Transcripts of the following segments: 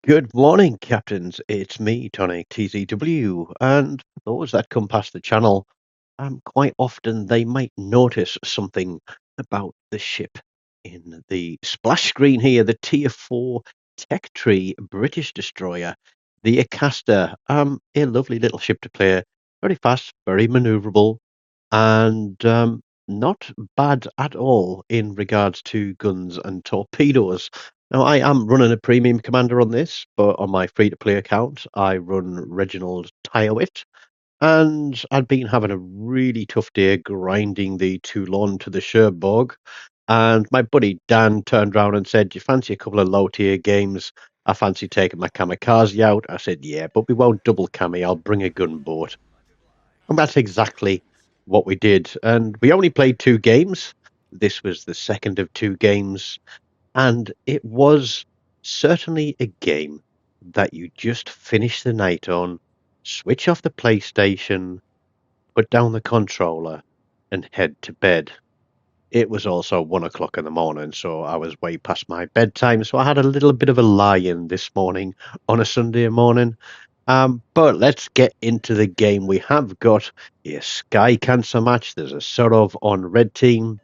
Good morning, captains. It's me, TONIK TZW, and for those that come past the channel, quite often they might notice something about the ship in the splash screen here, the Tier 4 Tech Tree British destroyer, the Acasta. A lovely little ship to play, very fast, very maneuverable, and not bad at all in regards to guns and torpedoes. Now, I am running a premium commander on this, but on my free-to-play account, I run Reginald Tyrewit, and I'd been having a really tough day grinding the Toulon to the Cherbourg, and my buddy Dan turned around and said, "Do you fancy a couple of low-tier games? I fancy taking my kamikaze out." I said, "Yeah, but we won't double cami. I'll bring a gunboat." And that's exactly what we did. And we only played two games. This was the second of two games. And it was certainly a game that you just finish the night on, switch off the PlayStation, put down the controller, and head to bed. It was also 1 o'clock in the morning, so I was way past my bedtime. So I had a little bit of a lie-in this morning on a Sunday morning. But let's get into the game. We have got a Sky Cancer match. There's a Sorov on red team.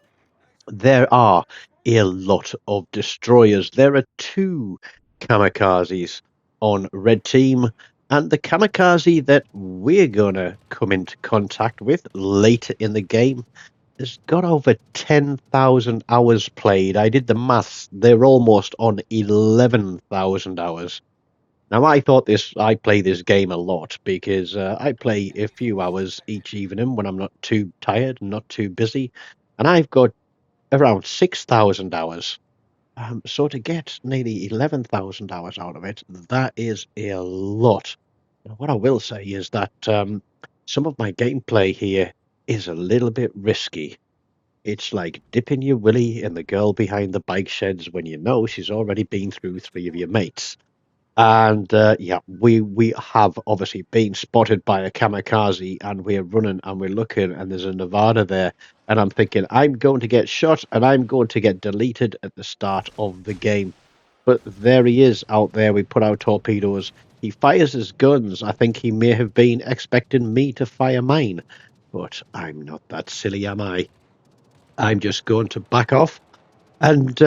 There are a lot of destroyers. There are two kamikazes on red team. And the kamikaze that we're going to come into contact with later in the game has got over 10,000 hours played. I did the maths. They're almost on 11,000 hours. Now, I play this game a lot because I play a few hours each evening when I'm not too tired and not too busy. And I've got around 6,000 hours. So to get nearly 11,000 hours out of it, that is a lot. Now, what I will say is that some of my gameplay here is a little bit risky. It's like dipping your willy in the girl behind the bike sheds when you know she's already been through three of your mates. And yeah, we have obviously been spotted by a kamikaze, and we're running and we're looking, and there's a Nevada there, and I'm thinking I'm going to get shot and I'm going to get deleted at the start of the game. But there he is out there. We put out torpedoes. He fires his guns. I think he may have been expecting me to fire mine, but I'm not that silly, am I? I'm just going to back off and.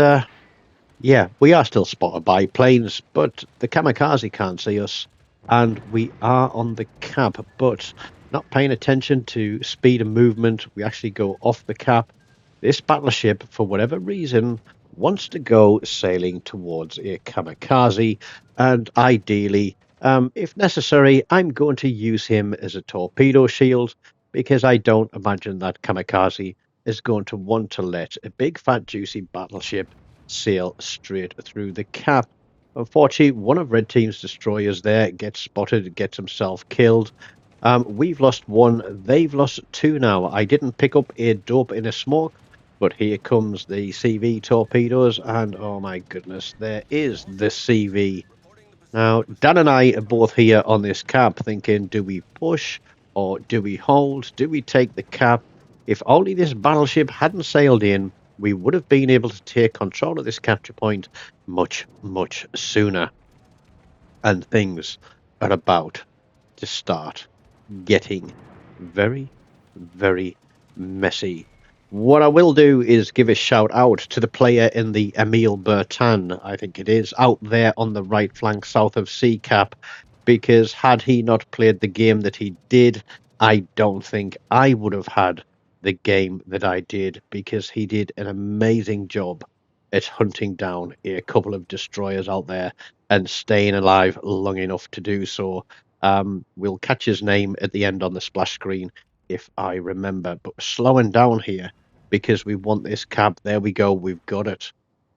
Yeah, we are still spotted by planes, but the kamikaze can't see us, and we are on the cap, but not paying attention to speed and movement. We actually go off the cap. This battleship, for whatever reason, wants to go sailing towards a kamikaze, and ideally, if necessary, I'm going to use him as a torpedo shield because I don't imagine that kamikaze is going to want to let a big, fat, juicy battleship sail straight through the cap. Unfortunately, one of Red Team's destroyers there gets spotted, gets himself killed. We've lost one, they've lost two now. I didn't pick up a dope in a smoke, but here comes the CV torpedoes, and oh my goodness, there is the CV. Now, Dan and I are both here on this cap thinking, do we push or do we hold? Do we take the cap? If only this battleship hadn't sailed in, we would have been able to take control of this capture point much, much sooner. And things are about to start getting very, very messy. What I will do is give a shout out to the player in the Emile Bertin, I think it is, out there on the right flank south of Seacap, because had he not played the game that he did, I don't think I would have had the game that I did, because he did an amazing job at hunting down a couple of destroyers out there and staying alive long enough to do so. We'll catch his name at the end on the splash screen if I remember. But we're slowing down here because we want this cab. There we go. We've got it.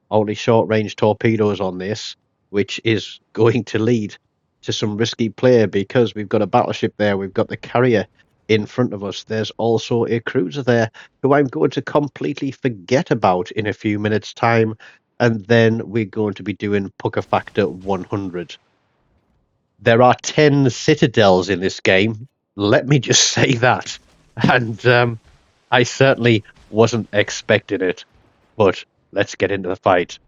Only short range torpedoes on this, which is going to lead to some risky play because we've got a battleship there. We've got the carrier in front of us. There's also a cruiser there who I'm going to completely forget about in a few minutes' time. And then we're going to be doing pucker factor 100. There are 10 citadels in this game. Let me just say that. And I certainly wasn't expecting it. But let's get into the fight.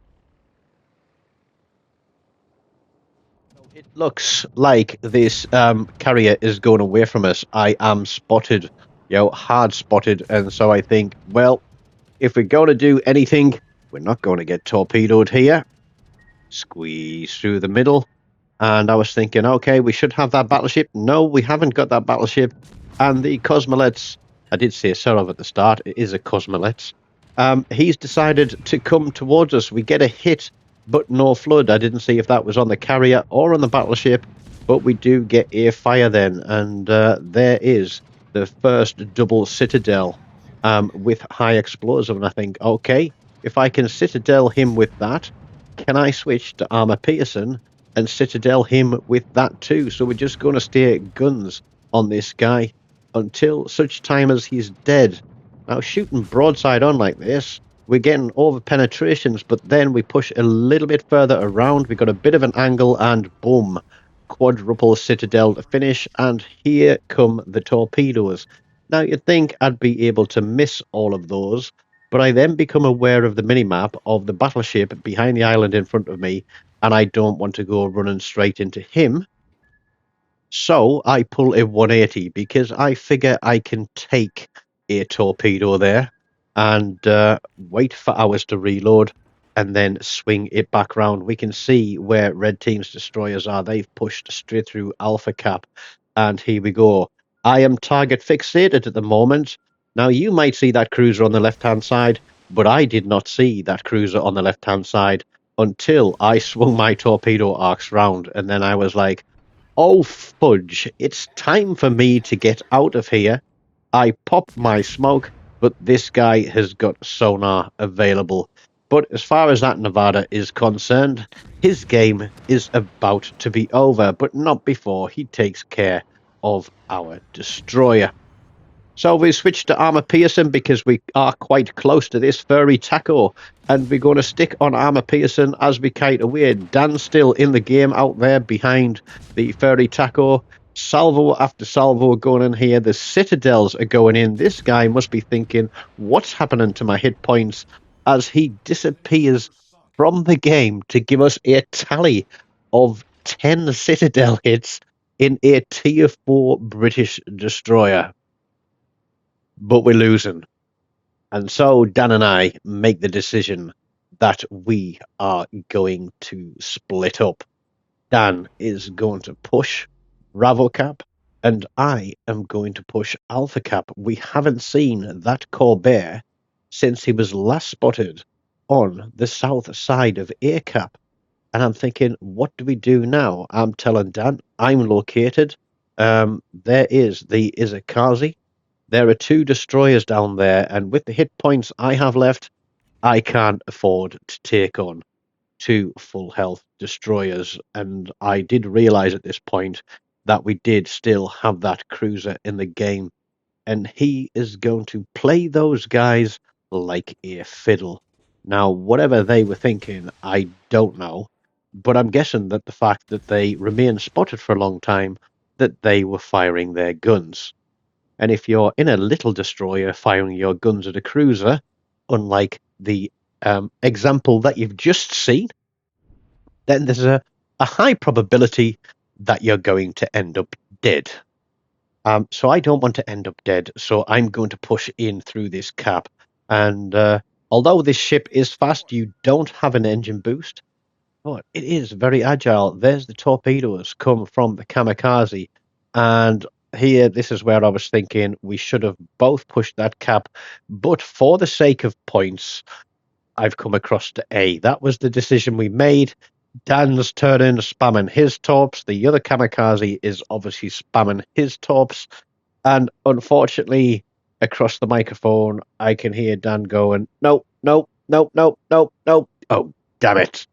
It looks like this carrier is going away from us. I am spotted, hard spotted. And so I think, well, if we're going to do anything, we're not going to get torpedoed here. Squeeze through the middle. And I was thinking, okay, we should have that battleship. No, we haven't got that battleship. And the Cosmolet's, I did say Serov at the start, it is a Cosmolet's. He's decided to come towards us. We get a hit, but no flood. I didn't see if that was on the carrier or on the battleship, but we do get a fire then. And there is the first double citadel with high explosive. And I think, okay, if I can citadel him with that, can I switch to armor Pearson and citadel him with that too? So we're just going to stay at guns on this guy until such time as he's dead. Now, shooting broadside on like this, we're getting over penetrations, but then we push a little bit further around. We got a bit of an angle, and boom, quadruple citadel to finish. And here come the torpedoes. Now, you'd think I'd be able to miss all of those, but I then become aware of the minimap of the battleship behind the island in front of me, and I don't want to go running straight into him. So I pull a 180 because I figure I can take a torpedo there and wait for hours to reload and then swing it back round. We can see where red team's destroyers are. They've pushed straight through Alpha Cap. And here we go. I am target fixated at the moment. Now, you might see that cruiser on the left-hand side, but I did not see that cruiser on the left-hand side until I swung my torpedo arcs round. And then I was like, oh, fudge, it's time for me to get out of here. I pop my smoke, but this guy has got sonar available. But as far as that Nevada is concerned, his game is about to be over, but not before he takes care of our destroyer. So we switched to Armor Pearson because we are quite close to this furry taco, and we're going to stick on Armor Pearson as we kite away. Dan's still in the game out there behind the furry taco. Salvo after salvo going in here. The citadels are going in. This guy must be thinking, what's happening to my hit points, as he disappears from the game to give us a tally of 10 citadel hits in a tier 4 British destroyer. But we're losing. And so Dan and I make the decision that we are going to split up. Dan is going to push Ravocap, and I am going to push Alpha Cap. We haven't seen that Corvair since he was last spotted on the south side of AirCap. And I'm thinking, what do we do now? I'm telling Dan, I'm located. There is the Izakazi. There are 2 destroyers down there, and with the hit points I have left, I can't afford to take on 2 full health destroyers. And I did realize at this point that we did still have that cruiser in the game, and he is going to play those guys like a fiddle. Now, whatever they were thinking, I don't know, but I'm guessing that the fact that they remained spotted for a long time, that they were firing their guns. And if you're in a little destroyer firing your guns at a cruiser, unlike the example that you've just seen, then there's a high probability that you're going to end up dead. So I don't want to end up dead, so I'm going to push in through this cap. And although this ship is fast, you don't have an engine boost, but it is very agile. There's the torpedoes come from the kamikaze, and here, this is where I was thinking we should have both pushed that cap, but for the sake of points, I've come across to A. That was the decision we made. Dan's turning, spamming his torps. The other kamikaze is obviously spamming his torps, and unfortunately, across the microphone, I can hear Dan going, "No, no, no, no, no, no! Oh, damn it!"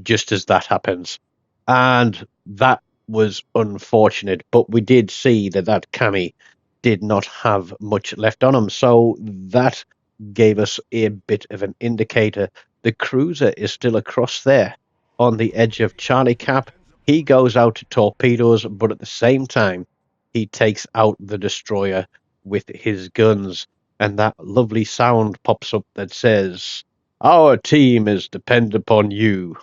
Just as that happens, and that was unfortunate, but we did see that Cammy did not have much left on him, so that gave us a bit of an indicator. The cruiser is still across there on the edge of Charlie Cap. He goes out to torpedoes, but at the same time, he takes out the destroyer with his guns, and that lovely sound pops up that says, "Our team is dependent upon you."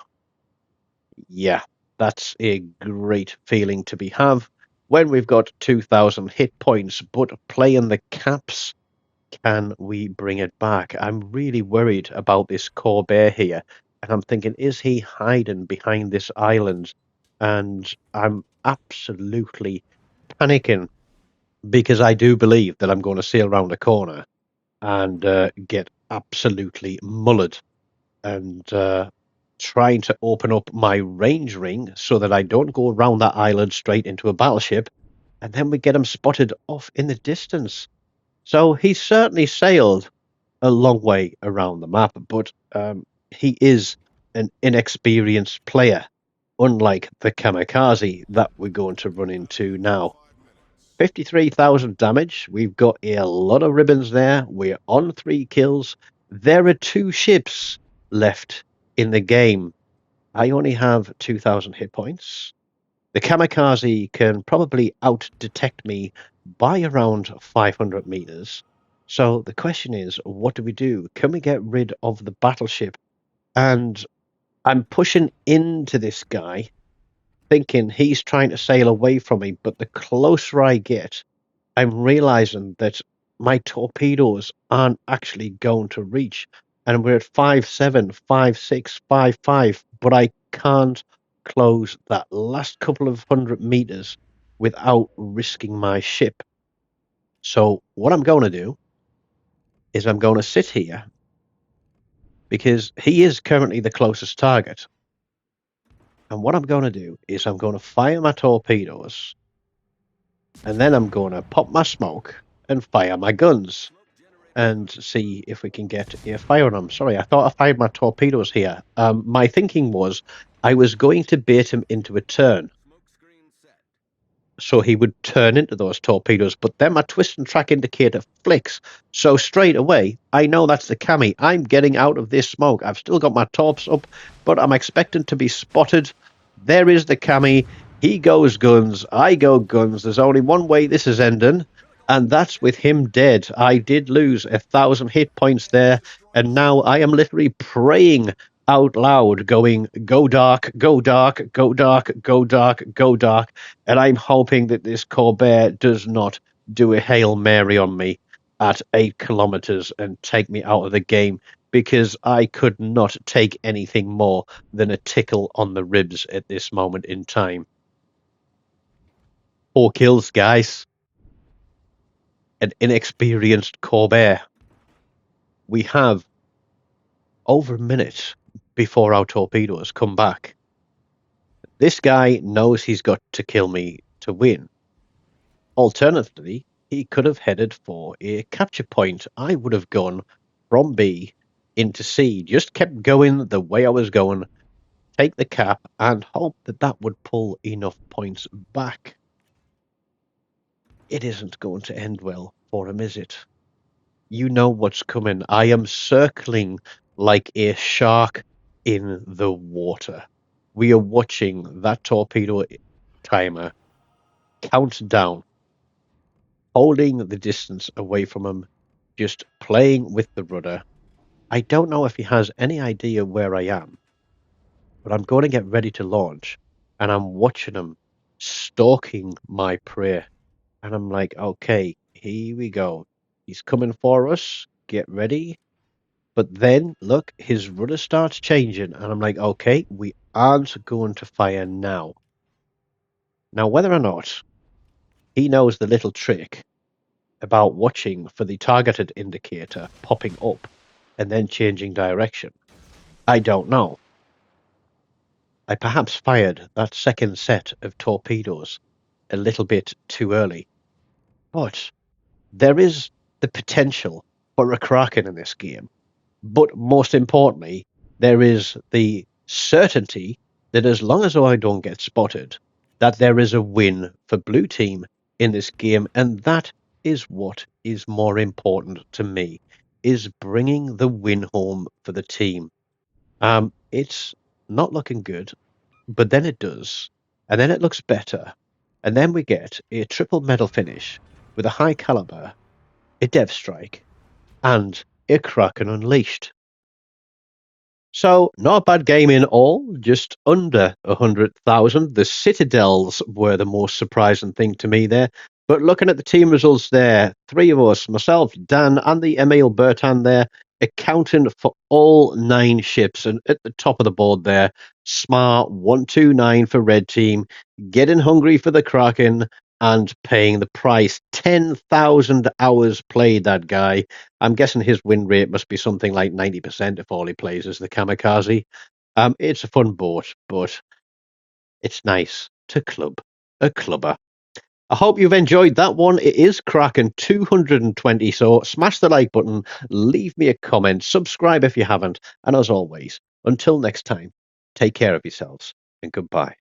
Yeah, That's a great feeling to be have when we've got 2,000 hit points, but playing the caps, can we bring it back? I'm really worried about this core bear here, and I'm thinking, is he hiding behind this island? And I'm absolutely panicking because I do believe that I'm going to sail around a corner and get absolutely mullered and trying to open up my range ring so that I don't go around that island straight into a battleship, and then we get him spotted off in the distance. So he's certainly sailed a long way around the map, but he is an inexperienced player, unlike the kamikaze that we're going to run into now. 53,000 damage. We've got a lot of ribbons there. We're on 3 kills. There are 2 ships left in the game. I only have 2,000 hit points. The kamikaze can probably out-detect me by around 500 meters. So the question is, what do we do? Can we get rid of the battleship? And I'm pushing into this guy, thinking he's trying to sail away from me, but the closer I get, I'm realizing that my torpedoes aren't actually going to reach. And we're at 5.7, 5.6, 5.5, but I can't close that last couple of 100 meters without risking my ship. So what I'm going to do is I'm going to sit here because he is currently the closest target. And what I'm going to do is I'm going to fire my torpedoes, and then I'm going to pop my smoke and fire my guns and see if we can get a fire on him. Sorry, I thought I fired my torpedoes here. My thinking was I was going to bait him into a turn, so he would turn into those torpedoes, but then my twist and track indicator flicks. So straight away, I know that's the cami. I'm getting out of this smoke. I've still got my torps up, but I'm expecting to be spotted. There is the cami. He goes guns. I go guns. There's only one way this is ending, and that's with him dead. I did lose 1,000 hit points there, and now I am literally praying out loud, going, go dark, go dark, go dark, go dark, go dark. And I'm hoping that this Corvair does not do a Hail Mary on me at 8 kilometers and take me out of the game, because I could not take anything more than a tickle on the ribs at this moment in time. 4 kills, guys. An inexperienced Corvair. We have over a minute before our torpedoes come back. This guy knows he's got to kill me to win. Alternatively, he could have headed for a capture point. I would have gone from B into C, just kept going the way I was going, take the cap, and hope that that would pull enough points back. It isn't going to end well for him, is it? You know what's coming. I am circling like a shark in the water. We are watching that torpedo timer count down, holding the distance away from him, just playing with the rudder. I don't know if he has any idea where I am, but I'm going to get ready to launch, and I'm watching him stalking my prey. And I'm like, okay, here we go. He's coming for us. Get ready. But then, look, his rudder starts changing, and I'm like, okay, we aren't going to fire now. Now, whether or not he knows the little trick about watching for the targeted indicator popping up and then changing direction, I don't know. I perhaps fired that second set of torpedoes a little bit too early, but there is the potential for a Kraken in this game. But most importantly, there is the certainty that as long as I don't get spotted, that there is a win for Blue Team in this game, and that is what is more important to me, is bringing the win home for the team. It's not looking good, but then it does, and then it looks better, and then we get a triple medal finish with a high caliber, a Dev Strike, and a Kraken Unleashed. So, not a bad game in all, just under 100,000. The Citadels were the most surprising thing to me there. But looking at the team results there, three of us, myself, Dan, and the Emil Bertan there, accounting for all 9 ships. And at the top of the board there, Smart 129 for Red Team, getting hungry for the Kraken, and paying the price. 10,000 hours played, that guy. I'm guessing his win rate must be something like 90% if all he plays is the kamikaze. It's a fun boat, but it's nice to club a clubber. I hope you've enjoyed that one. It is cracking 220, so smash the like button, leave me a comment, subscribe if you haven't, and as always, until next time, take care of yourselves and goodbye.